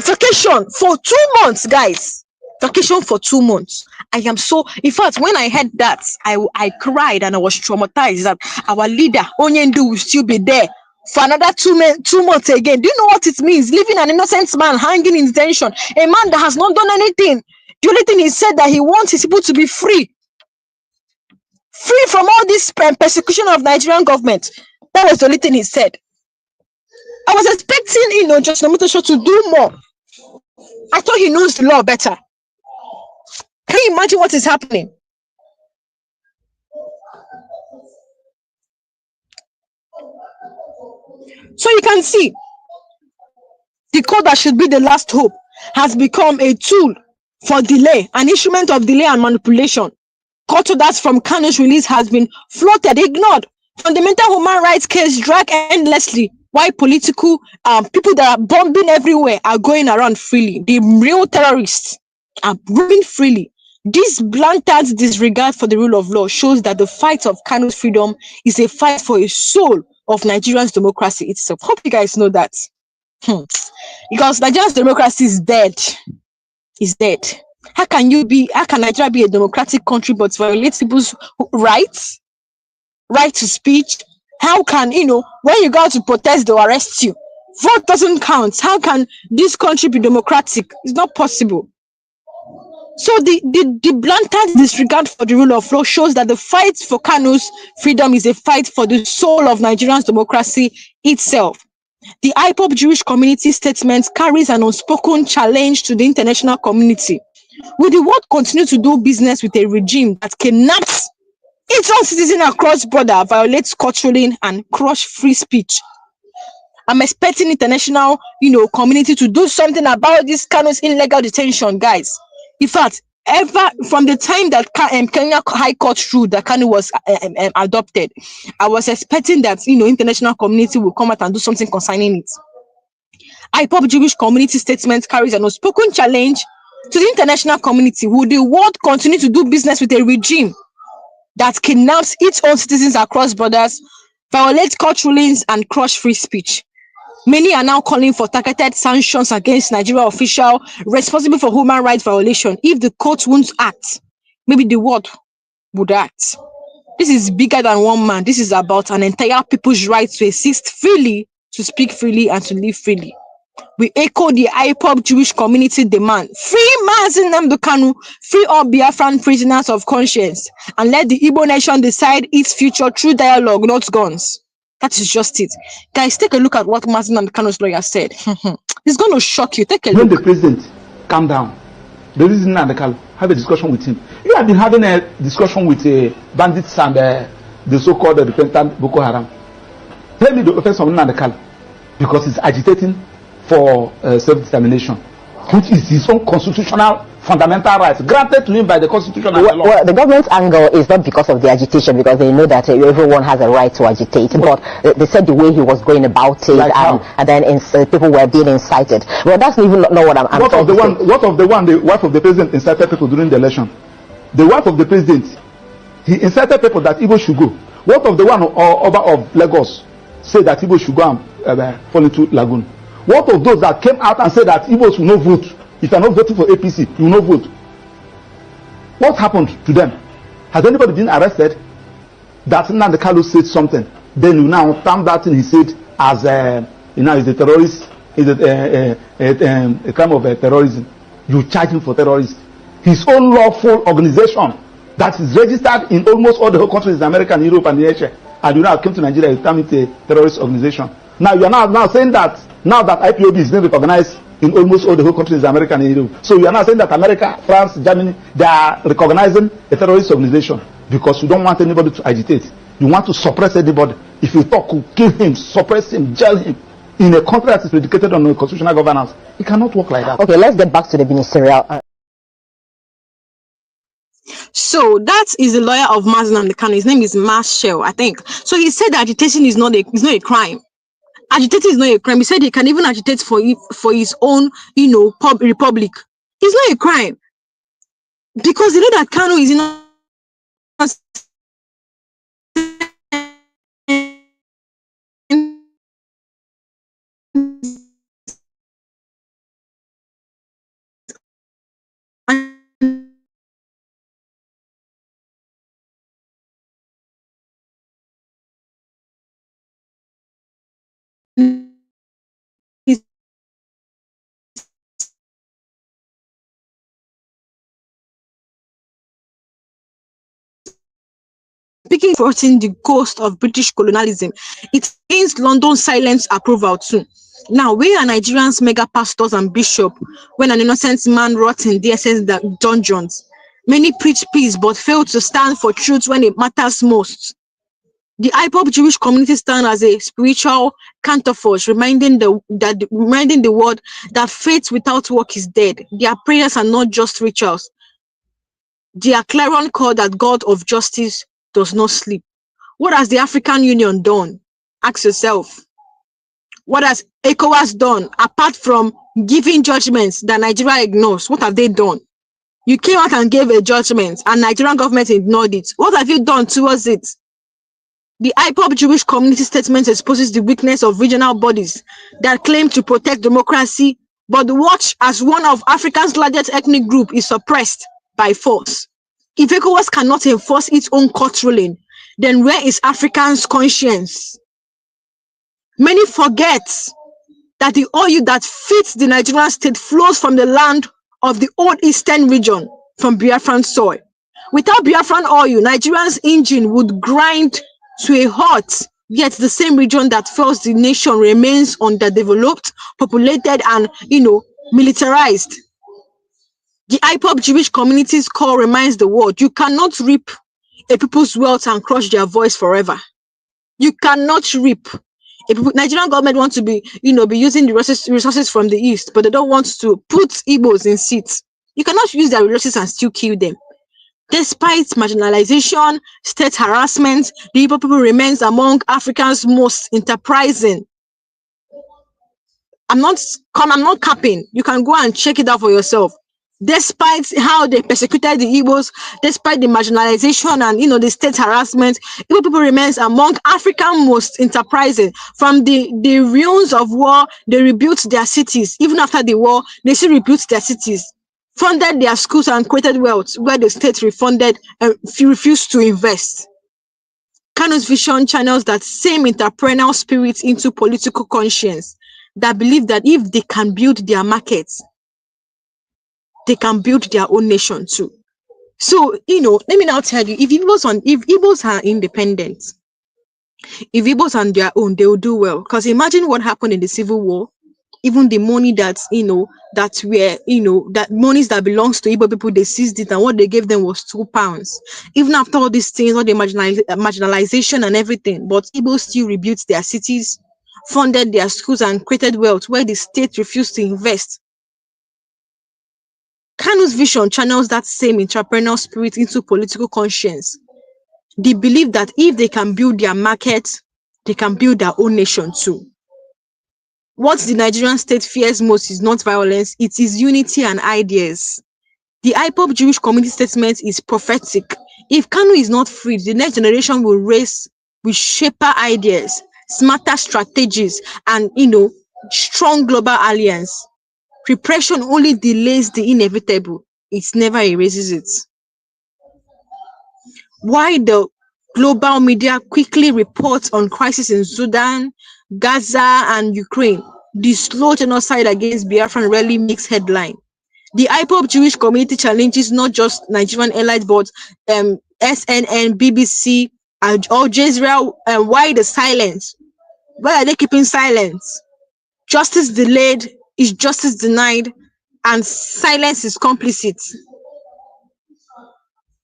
Vacation for 2 months, guys. Vacation for 2 months. I am so, in fact, when I heard that, I cried and I was traumatized that our leader Onyendu will still be there for another 2 months again. Do you know what it means? Leaving an innocent man hanging in detention, a man that has not done anything. The only thing he said that he wants his people to be free from all this persecution of Nigerian government. That was the only thing he said. I was expecting, Just Omotosho to do more. I thought he knows the law better. Can you imagine what is happening? So you can see, the court that should be the last hope has become a tool for delay, an instrument of delay and manipulation. Court orders from Kanu's release has been floated, ignored. Fundamental human rights case dragged endlessly. Why political people that are bombing everywhere are going around freely. The real terrorists are roaming freely. This blatant disregard for the rule of law shows that the fight of Kanu's freedom is a fight for a soul of Nigerian's democracy itself. Hope you guys know that. Because Nigerian's democracy is dead. It's dead. How can Nigeria be a democratic country but violate people's rights? Right to speech? How can, when you go out to protest, they'll arrest you? Vote doesn't count. How can this country be democratic? It's not possible. So the blatant disregard for the rule of law shows that the fight for Kanu's freedom is a fight for the soul of Nigerian's democracy itself. The IPOB Jewish Community statement carries an unspoken challenge to the international community. Will the world continue to do business with a regime that kidnaps its own citizen across border, violates court ruling, and crush free speech? I'm expecting international, community to do something about this Kanu's illegal detention, guys. In fact, from the time that Kenya High Court ruled that Kanu was adopted, I was expecting that international community will come out and do something concerning it. IPOB Jewish Community statement carries an unspoken challenge to the international community. Will the world continue to do business with a regime that kidnaps its own citizens across borders, violates court rulings, and crush free speech? Many are now calling for targeted sanctions against Nigeria officials responsible for human rights violation. If the court won't act, maybe the world would act. This is bigger than one man. This is about an entire people's right to exist freely, to speak freely, and to live freely. We echo the IPOB Jewish Community demand: free Mazi Nnamdi Kanu, free all Biafran prisoners of conscience, and let the Igbo nation decide its future through dialogue, not guns. That is just it. Guys, take a look at what Mazi Nnamdi Kanu's lawyer said. It's going to shock you. Take a look. When the president calm down, the reason Nnamdi Kanu have a discussion with him. You have been having a discussion with bandits and the so-called repentant Boko Haram. Tell me the offense of Nnamdi Kanu, because he's agitating for self-determination, which is his own constitutional fundamental rights granted to him by the constitution and the law. Well, the government's anger is not because of the agitation, because they know that everyone has a right to agitate, but they said the way he was going about it, like and then people were being incited. Well, that's even not what I'm what of the wife of the president incited people during the election? The wife of the president, he incited people that Igbo should go. What of the one of Lagos said that Igbo should go and fall into lagoon? What of those that came out and said that Igbos will not vote? If you are not voting for APC, you will not vote. What happened to them? Has anybody been arrested? That Nnamdi Kanu said something, then you now term that thing he said as he's a terrorist a crime of terrorism, you charge him for terrorism. His own lawful organization that is registered in almost all the whole countries in America and Europe and Asia, and you now came to Nigeria, you term it a terrorist organization. Now you are now saying that now that IPOB is being recognized in almost all the whole countries in America and Europe, so you are now saying that America, France, Germany, they are recognizing a terrorist organization because you don't want anybody to agitate. You want to suppress anybody. If you talk, kill him, suppress him, jail him. In a country that is predicated on constitutional governance, it cannot work like that. Okay, let's get back to the ministerial. So that is the lawyer of Mazi Nnamdi Kanu. His name is Marshall, I think. So he said that agitation is not a crime. Agitating is not a crime. He said he can even agitate for his own, republic. It's not a crime because you know that Kanu is in. Speaking for the ghost of British colonialism, it means London's silent approval too. Now, we are Nigerians, mega pastors and bishops, when an innocent man rot in DSS dungeons. Many preach peace but fail to stand for truth when it matters most. The IPOB Jewish Community stand as a spiritual counterforce, reminding the world that faith without work is dead. Their prayers are not just rituals. They are clarion call that God of justice does not sleep. What has the African Union done? Ask yourself. What has ECOWAS done apart from giving judgments that Nigeria ignores? What have they done? You came out and gave a judgment and Nigerian government ignored it. What have you done towards it? The IPOB Jewish Community statement exposes the weakness of regional bodies that claim to protect democracy, but watch as one of Africa's largest ethnic group is suppressed by force. If ECOWAS cannot enforce its own court ruling, then where is Africans' conscience? Many forget that the oil that feeds the Nigerian state flows from the land of the old eastern region, from Biafran soil. Without Biafran oil, Nigeria's engine would grind to a halt, yet the same region that fuels the nation remains underdeveloped, populated, and militarized. The IPOB Jewish Community's call reminds the world you cannot reap a people's wealth and crush their voice forever. You cannot reap. Nigerian government wants to be using the resources from the east, but they don't want to put Igbos in seats. You cannot use their resources and still kill them. Despite marginalization, state harassment, the Igbo people remains among Africa's most enterprising. I'm not capping. You can go and check it out for yourself. Despite how they persecuted the Igbos, despite the marginalization and the state harassment, Igbo people remains among Africa's most enterprising. From the ruins of war, they rebuilt their cities. Even after the war, they still rebuilt their cities, funded their schools and created wealth where the state refunded and refused to invest. Kanu's vision channels that same entrepreneurial spirit into political conscience that believe that if they can build their markets, they can build their own nation too. So, let me now tell you, if Igbos are independent, if Igbos are on their own, they will do well. Because imagine what happened in the Civil War. Even the money that monies that belongs to Igbo people, they seized it, and what they gave them was £2. Even after all these things, all the marginalization and everything, but Igbo still rebuilt their cities, funded their schools, and created wealth where the state refused to invest. Kanu's vision channels that same entrepreneurial spirit into political conscience. They believe that if they can build their market, they can build their own nation too. What the Nigerian state fears most is not violence, it is unity and ideas. The IPOB Jewish Community statement is prophetic. If Kanu is not freed, the next generation will raise with sharper ideas, smarter strategies, and strong global alliance. Repression only delays the inevitable. It never erases it. Why the global media quickly reports on crisis in Sudan, Gaza, and Ukraine, the slow genocide against Biafran rarely makes headline. The IPOB Jewish Community challenges not just Nigerian airlines, but SNN, BBC, and Al Jazeera. Why the silence? Why are they keeping silence? Justice delayed is justice denied, and silence is complicit.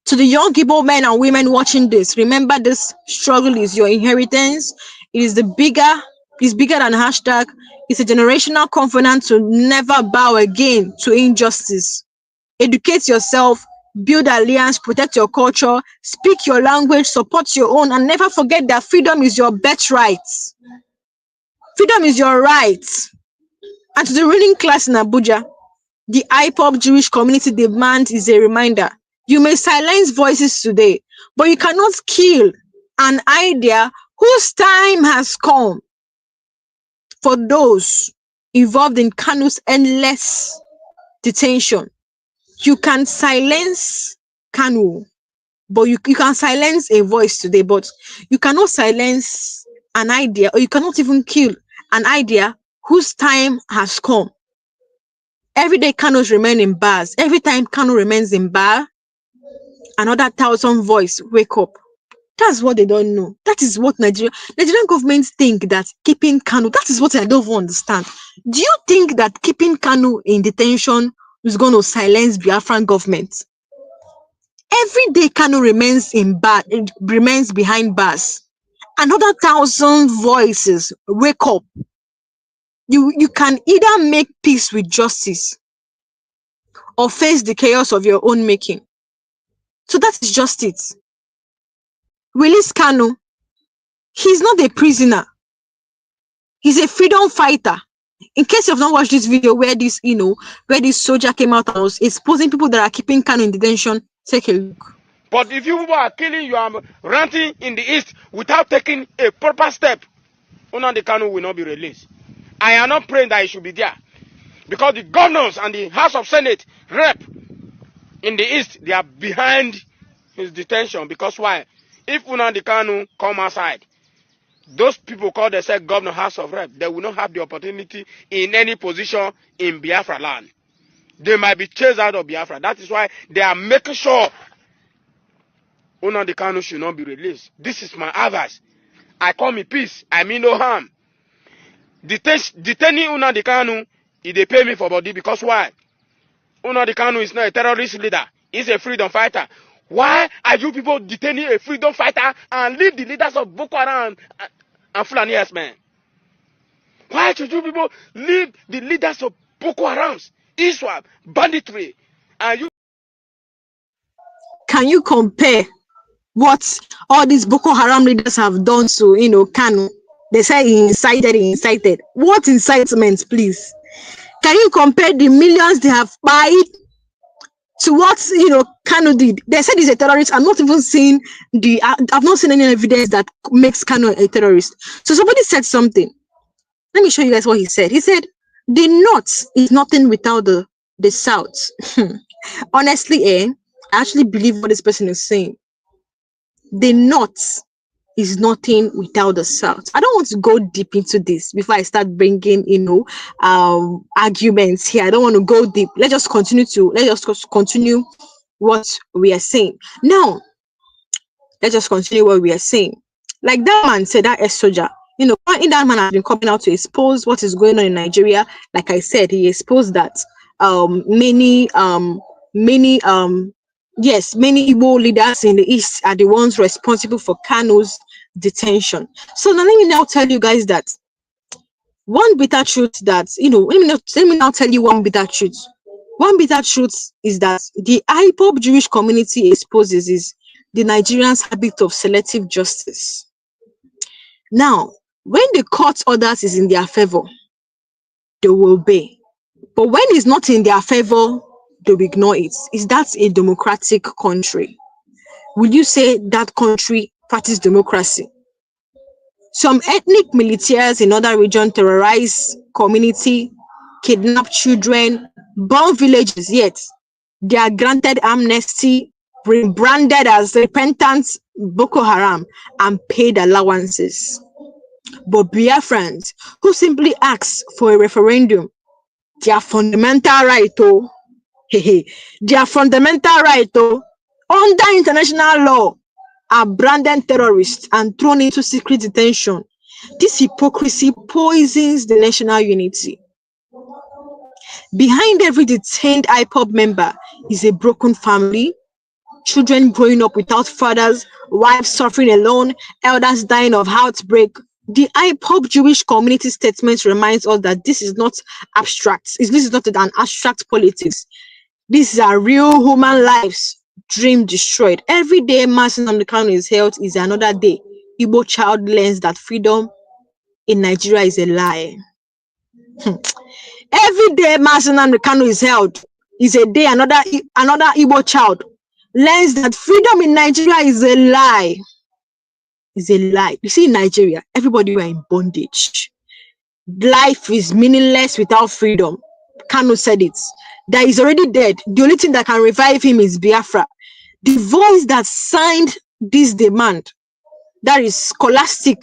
To the young Igbo men and women watching this, remember this struggle is your inheritance. It's bigger than hashtag. It's a generational covenant to never bow again to injustice. Educate yourself, build alliance, protect your culture, speak your language, support your own, and never forget that freedom is your birthright. Freedom is your right. And to the ruling class in Abuja, the IPOB Jewish Community demand is a reminder. You may silence voices today, but you cannot kill an idea whose time has come. For those involved in Kanu's endless detention, you can silence Kanu, but you can silence a voice today, but you cannot silence an idea, or you cannot even kill an idea whose time has come. Every day Kanus remain in bars. Every time Kanu remains in bar, another 1,000 voice wake up. That's what they don't know. That is what Nigerian governments think, that keeping Kanu, that is what I don't understand. Do you think that keeping Kanu in detention is going to silence Biafran government? Every day Kanu remains remains behind bars. Another 1,000 voices wake up. You can either make peace with justice or face the chaos of your own making. So that is just it. Release Kanu. He's not a prisoner. He's a freedom fighter. In case you have not watched this video where this soldier came out and was exposing people that are keeping Kanu in detention, take a look. But if you people are killing, you are ranting in the east without taking a proper step, Nnamdi Kanu will not be released. I am not praying that he should be there, because the governors and the House of Senate rep in the east, they are behind his detention. Because why? If Nnamdi Kanu come outside, those people call themselves governor, House of Rep, they will not have the opportunity in any position in Biafra land. They might be chased out of Biafra. That is why they are making sure Nnamdi Kanu should not be released. This is my advice. I come in peace. I mean no harm. Detaining Nnamdi Kanu, they pay me for body. Because why? Nnamdi Kanu is not a terrorist leader. He's a freedom fighter. Why are you people detaining a freedom fighter and leave the leaders of Boko Haram and Fulani herdsmen? Why should you people leave the leaders of Boko Haram, ISWAP, banditry, and you? Can you compare what all these Boko Haram leaders have done to Kanu? They say he incited. What incitement, please? Can you compare the millions they have paid to what Kanu did? They said he's a terrorist. I've not seen any evidence that makes Kanu a terrorist. So somebody said something. Let me show you guys what he said. He said the North is nothing without the South. Honestly, I actually believe what this person is saying. The North is nothing without the South. I don't want to go deep into this before I start bringing arguments here. I don't want to go deep. Let's just continue what we are saying. Now, let's just continue what we are saying. Like that man said, that ex-soldier, that man has been coming out to expose what is going on in Nigeria. Like I said, he exposed that many Igbo leaders in the East are the ones responsible for Kanu's detention. So now let me now tell you guys that one bitter truth that, let me now tell you one bitter truth. One bitter truth is that the IPOB Jewish community exposes is the Nigerians' habit of selective justice. Now, when the court orders is in their favor, they will obey. But when it's not in their favor, they will ignore it. Is that a democratic country? Will you say that country practice democracy? Some ethnic militias in other regions terrorize community, kidnap children, burn villages, yet they are granted amnesty, rebranded as repentant Boko Haram, and paid allowances. But Biafrans who simply ask for a referendum, their fundamental right, oh, their fundamental right, oh, under international law, are branded terrorists and thrown into secret detention. This hypocrisy poisons the national unity. Behind every detained IPOB member is a broken family, children growing up without fathers, wives suffering alone, elders dying of heartbreak. The IPOB Jewish Community statement reminds us that this is not abstract. This is not an abstract politics. These are real human lives, dream destroyed. Every day Mazi Nnamdi Kanu is held is another day. Igbo child learns that freedom in Nigeria is a lie. Every day Mazi Nnamdi Kanu is held is a day another Igbo child learns that freedom in Nigeria is a lie. Is a lie. You see, in Nigeria, everybody were in bondage. Life is meaningless without freedom. Kanu said it. That is already dead. The only thing that can revive him is Biafra. The voice that signed this demand, that is Scholastic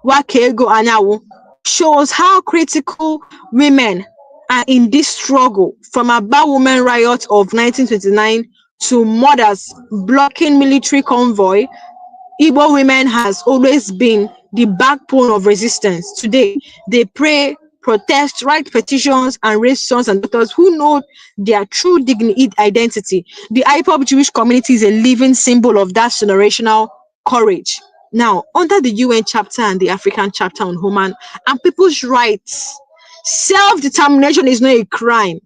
Wakego Anyawu, shows how critical women are in this struggle, from Aba women riot of 1929 to mothers blocking military convoy. Igbo women has always been the backbone of resistance. Today, they pray, protest, write petitions, and raise sons and daughters who know their true identity. The IPOB Jewish community is a living symbol of that generational courage. Now, under the UN chapter and the African chapter on human and people's rights, self-determination is not a crime.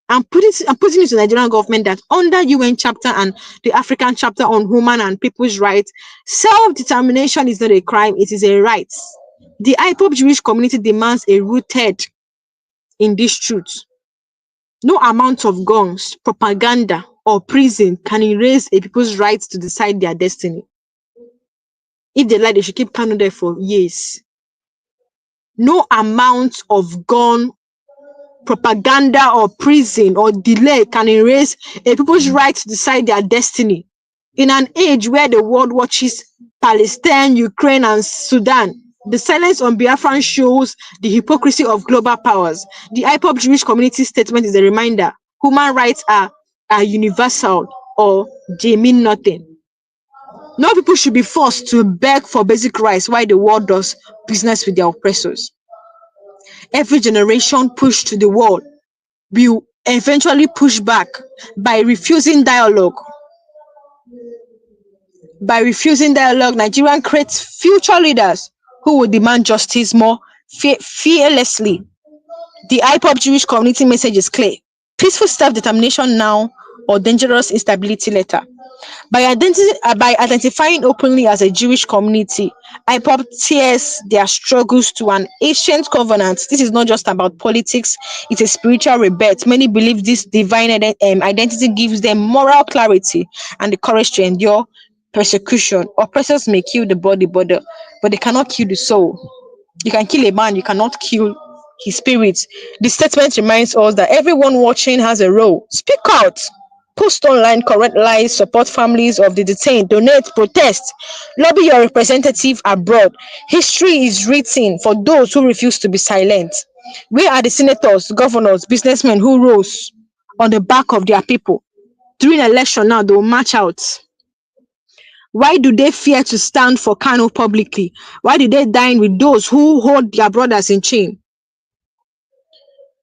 I'm putting it to the Nigerian government that under UN chapter and the African chapter on human and people's rights, self-determination is not a crime, it is a right. The IPOB Jewish community demands a rooted in this truth. No amount of guns, propaganda, or prison can erase a people's rights to decide their destiny. If they like, they should keep Kanu there for years. No amount of gun, propaganda, or prison, or delay can erase a people's right to decide their destiny. In an age where the world watches Palestine, Ukraine, and Sudan, the silence on Biafran shows the hypocrisy of global powers. The IPOB Jewish community statement is a reminder: human rights are universal, or they mean nothing. No people should be forced to beg for basic rights while the world does business with their oppressors. Every generation pushed to the wall will eventually push back by refusing dialogue. By refusing dialogue, Nigeria creates future leaders who will demand justice more fearlessly. The IPOB Jewish community message is clear: peaceful self-determination now, or dangerous instability later. By identifying openly as a Jewish community, IPOB tears their struggles to an ancient covenant. This is not just about politics, it's a spiritual rebirth. Many believe this divine identity gives them moral clarity and the courage to endure persecution. Oppressors may kill the body, but they cannot kill the soul. You can kill a man, you cannot kill his spirit. The statement reminds us that everyone watching has a role. Speak out. Post online, correct lies, support families of the detained, donate, protest, lobby your representative abroad. History is written for those who refuse to be silent. Where are the senators, governors, businessmen who rose on the back of their people? During election now, they will march out. Why do they fear to stand for Kanu publicly? Why do they dine with those who hold their brothers in chain?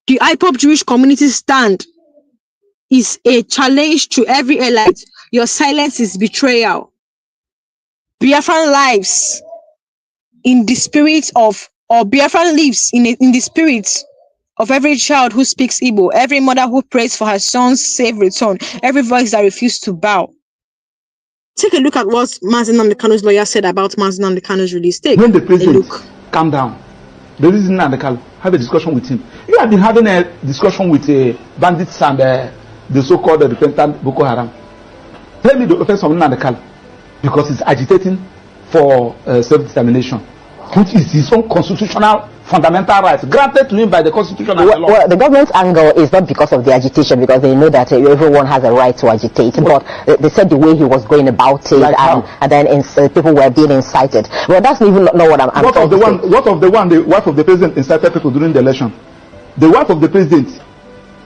The IPOB Jewish community stand is a challenge to every elite. Your silence is betrayal. Biafran lives in the spirit of, or Biafran lives in the spirit of every child who speaks Igbo, every mother who prays for her son's safe return, every voice that refused to bow. Take a look at what Mazi Nnamdi Kanu's lawyer said about Mazi Nnamdi Kanu's release. When the president calm down, the reason Nnamdi Kanu have a discussion with him. You have been having a discussion with bandits and the so-called repentant Boko Haram. Tell me the offense of Nnamdi Kanu, because he's agitating for self-determination, which is his own constitutional fundamental rights granted to him by the Constitution and the law. Well, the government's angle is not because of the agitation, because they know that everyone has a right to agitate, but they said the way he was going about it, Like and then people were being incited. Well, that's even not what I'm What trying of the to one? say. What of the one? The wife of the president incited people during the election. The wife of the president,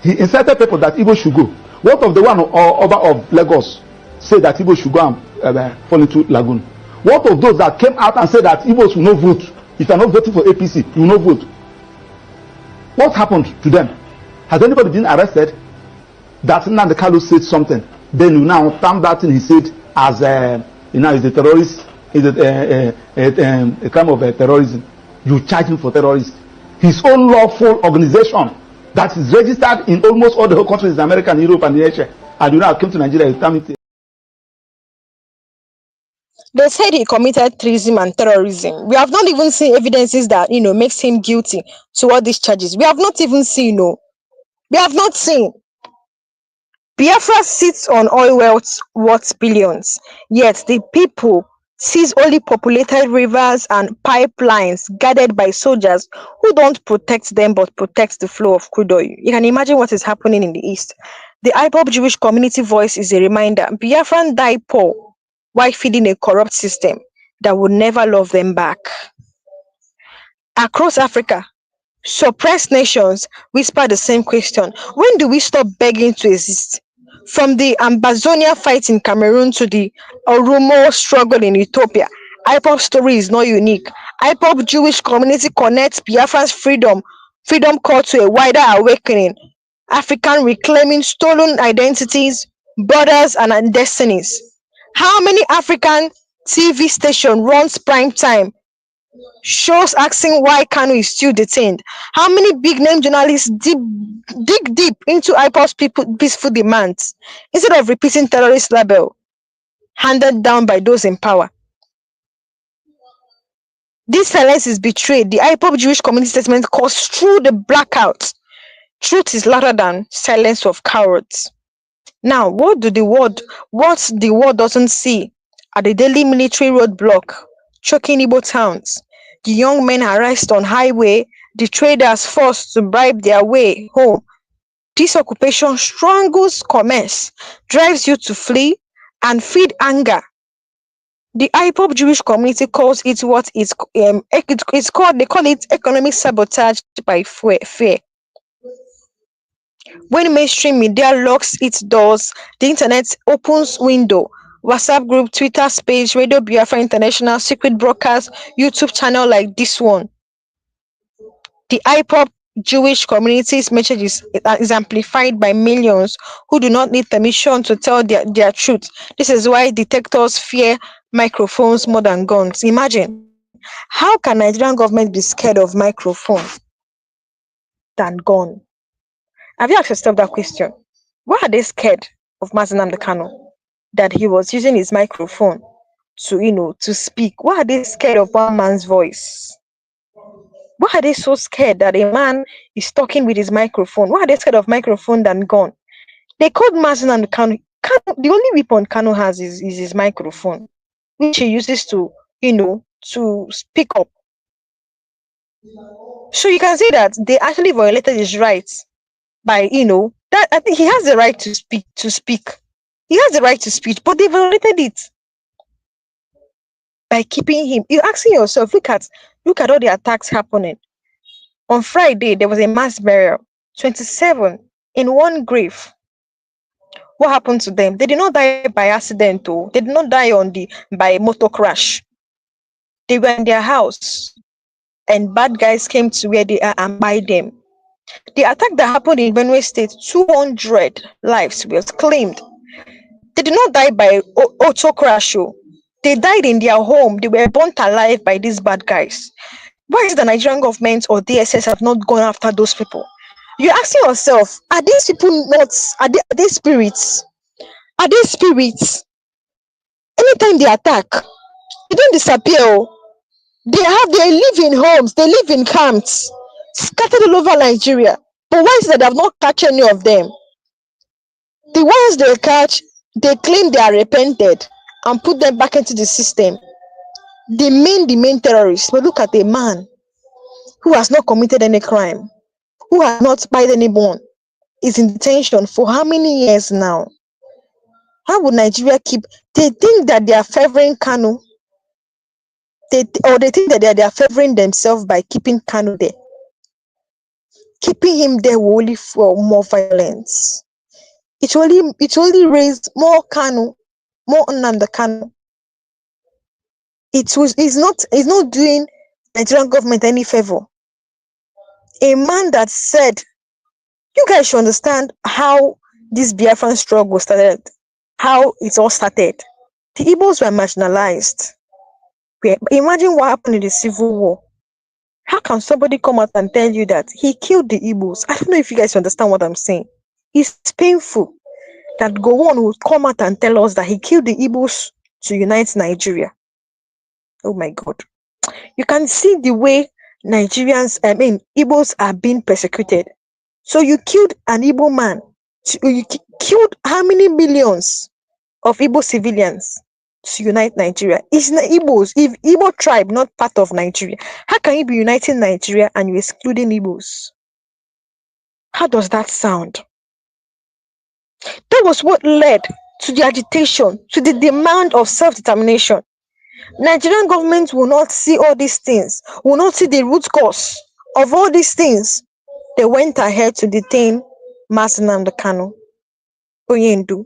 he incited people that Igbo should go. What of the one of Lagos said that Igbo should go and fall into lagoon? What of those that came out and said that Igbos will not vote? If you are not voting for APC, you will not vote. What happened to them? Has anybody been arrested? That Nnamdi Kanu said something. Then you now term that thing he said as is a terrorist, is a crime of terrorism. You charge him for terrorism. His own lawful organization that is registered in almost all the whole countries in America and Europe and Asia, and you now came to Nigeria, you term it. They said he committed treason and terrorism. We have not even seen evidences that makes him guilty to all these charges. We have not even seen. We have not seen. Biafra sits on oil wealth worth billions, yet the people sees only populated rivers and pipelines guarded by soldiers who don't protect them but protect the flow of crude oil. You can imagine what is happening in the East. The IPOB Jewish Community voice is a reminder. Biafran die poor while feeding a corrupt system that would never love them back. Across Africa, suppressed nations whisper the same question. When do we stop begging to exist? From the Ambazonia fight in Cameroon to the Oromo struggle in Ethiopia, IPOB story is not unique. IPOB Jewish Community connects Biafran's freedom call to a wider awakening, African reclaiming stolen identities, borders, and destinies. How many African TV station runs prime time shows asking why Kanu is still detained? How many big name journalists dig deep into IPOB's peaceful demands instead of repeating terrorist label handed down by those in power? This silence is betrayed. The IPOB Jewish Community statement calls through the blackout. Truth is louder than silence of cowards. Now, what the world doesn't see are the daily military roadblock choking Igbo towns, the young men harassed on highway, the traders forced to bribe their way home. This occupation strangles commerce, drives you to flee, and feed anger. The IPOB Jewish Community calls it what it's called. They call it economic sabotage by fear. When mainstream media locks its doors, the internet opens window. WhatsApp group, Twitter page, Radio Biafra International, secret broadcast, YouTube channel like this one. The IPOB Jewish Community's message is amplified by millions who do not need permission to tell their truth. This is why detectors fear microphones more than guns. Imagine, how can Nigerian government be scared of microphone than gun? Have you asked yourself that question? Why are they scared of Mazi Nnamdi Kanu? That he was using his microphone to speak. Why are they scared of one man's voice? Why are they so scared that a man is talking with his microphone? Why are they scared of microphone than gun? They called Mazi Nnamdi Kanu. The only weapon Kanu has is his microphone, which he uses to speak up. So you can see that they actually violated his rights by that I think he has the right to speak. He has the right to speech, but they violated it by keeping him. You're asking yourself, look at all the attacks happening. On Friday, there was a mass burial, 27 in one grave. What happened to them? They did not die by accident, though. They did not die by a motor crash. They were in their house, and bad guys came to where they are and buy them. The attack that happened in Benue State, 200 lives were claimed. They did not die by auto crash. They died in their home. They were burnt alive by these bad guys. Why is the Nigerian government or DSS have not gone after those people? You're asking yourself, are these people nuts? Are they spirits? Are they spirits? Anytime they attack, they don't disappear. They live in homes, they live in camps, scattered all over Nigeria. But why is it that they have not catch any of them? The ones they catch, they claim they are repented and put them back into the system. They mean the main terrorists. But look at a man who has not committed any crime, who has not spied anyone, is in detention for how many years now? How would Nigeria keep? They think that they are favoring Kanu. They think that they are favoring themselves by keeping Kanu there. Keeping him there will only for more violence. It only raised more Kanu, more Nnamdi Kanu. It's not doing Nigerian government any favor. A man that said, you guys should understand how this Biafran struggle started, how it all started. The Igbos were marginalized. Imagine what happened in the Civil War. How can somebody come out and tell you that he killed the Igbos? I don't know if you guys understand what I'm saying. It's painful that Gowon would come out and tell us that he killed the Igbos to unite Nigeria. Oh my God. You can see the way Igbos are being persecuted. So you killed an Igbo man. You killed how many millions of Igbo civilians to unite Nigeria? It's not Igbos. If Igbo tribe not part of Nigeria, how can you be uniting Nigeria and you're excluding Igbos? How does that sound? That was what led to the agitation, to the demand of self-determination. Nigerian government will not see all these things, will not see the root cause of all these things. They went ahead to detain Mazi Nnamdi Kanu, Oyendu,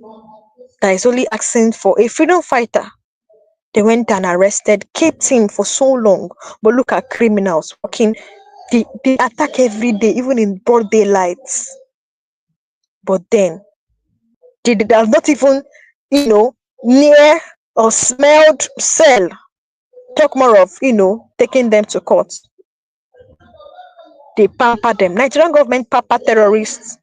that is only asking for a freedom fighter. They went and arrested, kept him for so long. But look at criminals walking. They attack every day, even in broad daylight. But then, they are not even, near or smelled cell. Talk more of, taking them to court. They pamper them. Nigerian government pamper terrorists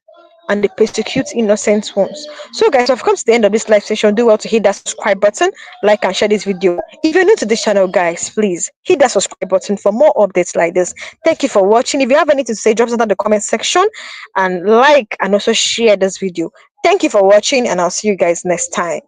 and they persecute innocent ones. So guys, I've come to the end of this live session. Do well to hit that subscribe button, like and share this video. If you're new to this channel, guys, please hit that subscribe button for more updates like this. Thank you for watching. If you have anything to say, drop it in the comment section and like and also share this video. Thank you for watching and I'll see you guys next time.